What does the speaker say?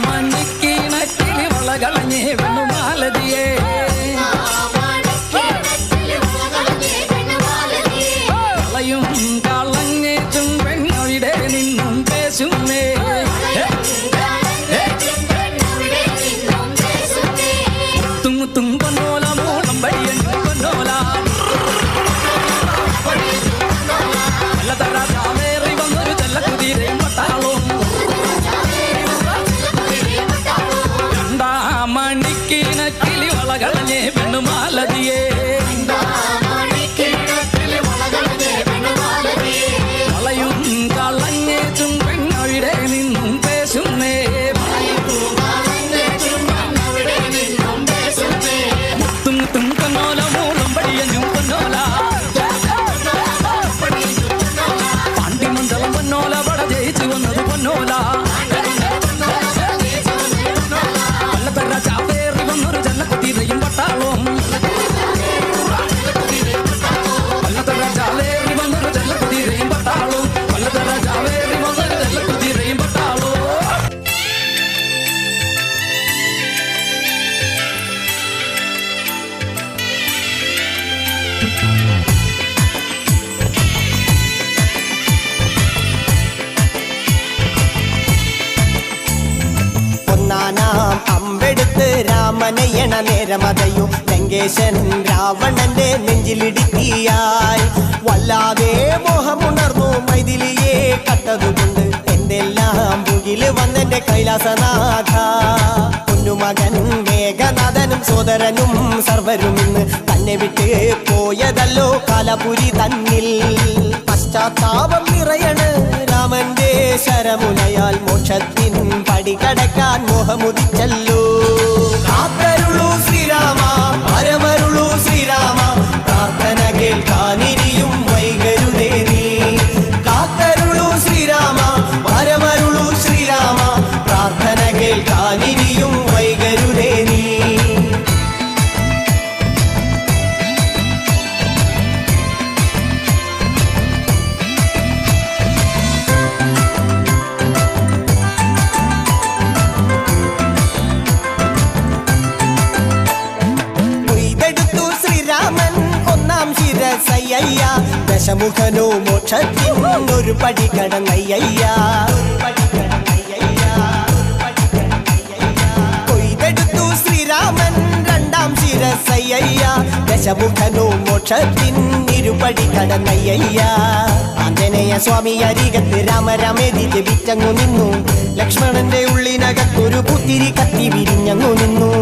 മണിക്കിണക്കിൽ വളകളഞ്ഞേ വെണ്ണുമാലതിയേ കളയും കളഞ്ഞേറ്റും പെണ്ണവിടെ നിന്നും പേശുന്നേ മുത്തും പൊന്നോല മൂളം വഴിയൻ പൊന്നോല ചാവേറി വന്നൊരു ചെല്ലക്കുതിരയും പട്ടാളും രണ്ടാം മണിക്കിണക്കിൽ വളകളഞ്ഞേ പെണ്ണുമാലതിയേ വളയും കളഞ്ഞേറ്റും പെണ്ണവിടെ നിന്നും പേശുന്നേ മുത്തും പൊന്നോല മൂളം വഴിയഞ്ഞും പൊന്നോല പാണ്ടിമന്ദളം പൊന്നോല വട ജയിച്ചു വന്നത് പൊന്നോല വല്ലത്തറ ചാവേറി വന്നൊരു ചെല്ലക്കുതിരയും പട്ടാളും വല്ലത്തറ ചാവേറി വന്നൊരു ചെല്ലക്കുതിരയും പട്ടാളും വല്ലത്തറ ചാവേറി വന്നൊരു ചെല്ലക്കുതിരയും പട്ടാളും ഒന്നാനാം അമ്പെടുത്ത് രാമനയണ നേരമതയും ലങ്കേശൻ രാവണന്റെ നെഞ്ചിലിടുക്കിയായി വല്ലാതെ മോഹമുണർന്നു മൈഥിലിയെ കട്ടതുകൊണ്ട് എന്തെല്ലാം മുകില് വന്നെന്റെ കൈലാസനാഥ പൊന്നുമകൻ മേഘനാഥനും സോദരനും സർവരും ഇന്ന് തന്നെ വിട്ട് പോയതല്ലോ കാലപുരി തന്നിൽ പശ്ചാത്താപം നിറയണ് രാമന്റെ ശരമുനയാൽ മോക്ഷത്തിൻ പടികടക്കാൻ മോഹമുദിച്ചല്ലോ കാത്തരുളൂ ശ്രീരാമ പരമരുളൂ ശ്രീരാമ പ്രാർത്ഥന കേൾക്കാനിരിയും വൈകരുതേ നീ കാത്തരുളൂ ശ്രീരാമ പരമരുളൂ ശ്രീരാമ പ്രാർത്ഥന കേൾക്കാനിരിയും വൈകരുതേ നീ ശിരസയ്യ ദശമുഖനോ മോക്ഷത്തിൻ ഒരു പടി കടന്നയ്യ കൊയ്തെടുത്തു ശ്രീരാമൻ രണ്ടാം ശിരസയ്യ ദശമുഖനോ മോക്ഷത്തിൻ ഇരുപടി കടന്നയ്യ ആഞ്ജനേയ സ്വാമി അരികത്ത് രാമരാമേതി ജപിച്ചങ്ങു നിന്നു ലക്ഷ്മണന്റെ ഉള്ളിനകത്തൊരു പുത്തിരി കത്തി വിരിഞ്ഞങ്ങു നിന്നു